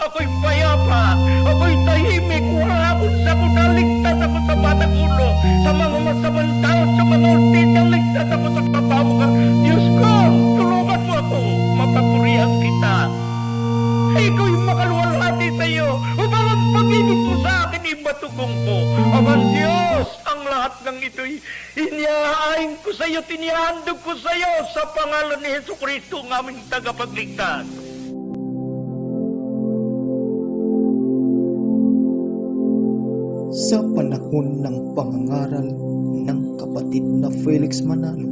ako'y payapa, ako'y tahimik, wala akong sakot na ligtas ako sa batang ulo, sa mga masamang tao, sa mga ultitang ligtas ako sa kapamukan. Diyos ko, tulungan mo ako, mapapurihan kita. Ikaw yung makaluwalhati sa iyo, upang ang pag-ibig mo sa akin ibatugong ko. Aman Diyos, ang lahat ng ito'y inihahain ko sa iyo, tinihandog ko sa iyo sa pangalan ni Jesucristo, ang aming tagapagligtas. Sa panahon ng pangangaral ng kapatid na Felix Manalo,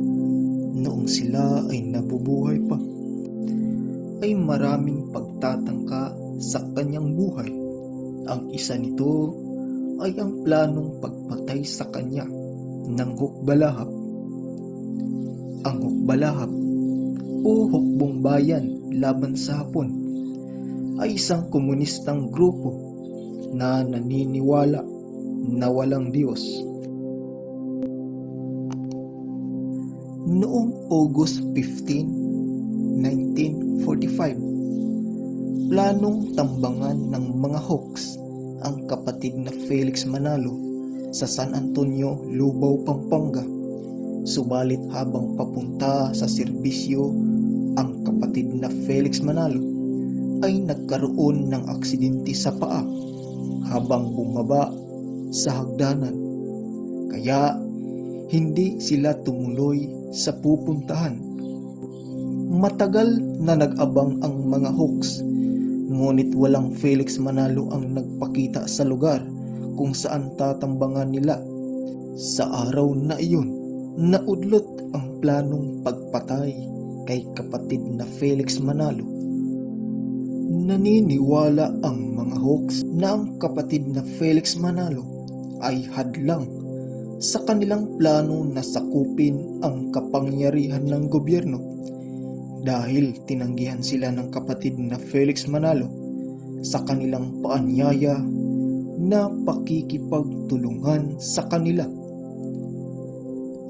noong sila ay nabubuhay pa, ay maraming pagtatangka sa kanyang buhay. Ang isa nito ay ang planong pagpatay sa kanya ng hukbalahap. Ang hukbalahap o hukbong bayan laban sa Hapon ay isang komunistang grupo na naniniwala na walang Diyos. Noong August 15, 1945, planong tambangan ng mga Hawks ang kapatid na Felix Manalo sa San Antonio, Lubao, Pampanga. Subalit habang papunta sa serbisyo, ang kapatid na Felix Manalo ay nagkaroon ng aksidente sa paa habang bumaba sa hagdanan. Kaya hindi sila tumuloy sa pupuntahan. Matagal na nag-abang ang mga Hawks, ngunit walang Felix Manalo ang nagpakita sa lugar kung saan tatambangan nila. Sa araw na iyon, naudlot ang planong pagpatay kay kapatid na Felix Manalo. Naniniwala ang mga Hawks na ang kapatid na Felix Manalo ay hadlang sa kanilang plano na sakupin ang kapangyarihan ng gobyerno dahil tinanggihan sila ng kapatid na Felix Manalo sa kanilang paanyaya na pakikipagtulungan sa kanila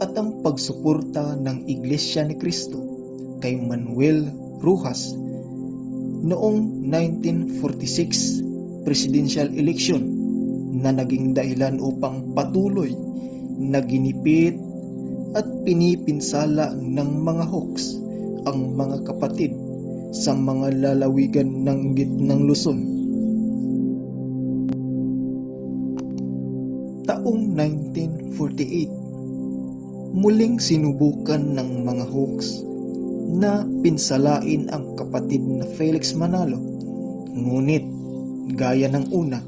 at ang pagsuporta ng Iglesia ni Cristo kay Manuel Rojas noong 1946 presidential election na naging dahilan upang patuloy na ginipit at pinipinsala ng mga Hawks ang mga kapatid sa mga lalawigan ng gitnang Luzon. Taong 1948, muling sinubukan ng mga Hawks na pinsalain ang kapatid na Felix Manalo, ngunit gaya ng una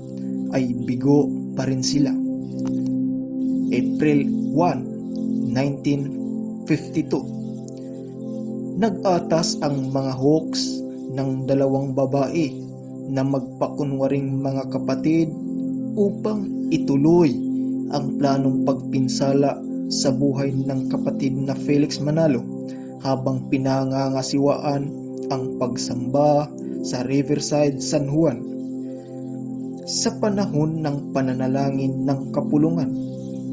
ay bigo pa rin sila. April 1, 1952, nag-atas ang mga Hawks ng dalawang babae na magpakunwaring mga kapatid upang ituloy ang planong pagpinsala sa buhay ng kapatid na Felix Manalo habang pinangangasiwaan ang pagsamba sa Riverside, San Juan. Sa panahon ng pananalangin ng kapulungan,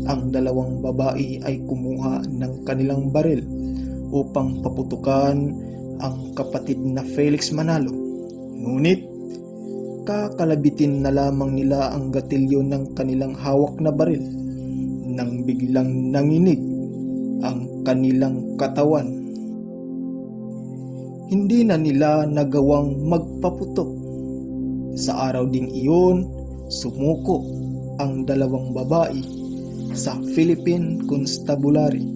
ang dalawang babae ay kumuha ng kanilang baril upang paputukan ang kapatid na Felix Manalo. Ngunit, kakalabitin na lamang nila ang gatilyo ng kanilang hawak na baril nang biglang nanginig ang kanilang katawan. Hindi na nila nagawang magpaputok. Sa araw ding iyon, sumuko ang dalawang babae sa Philippine Constabulary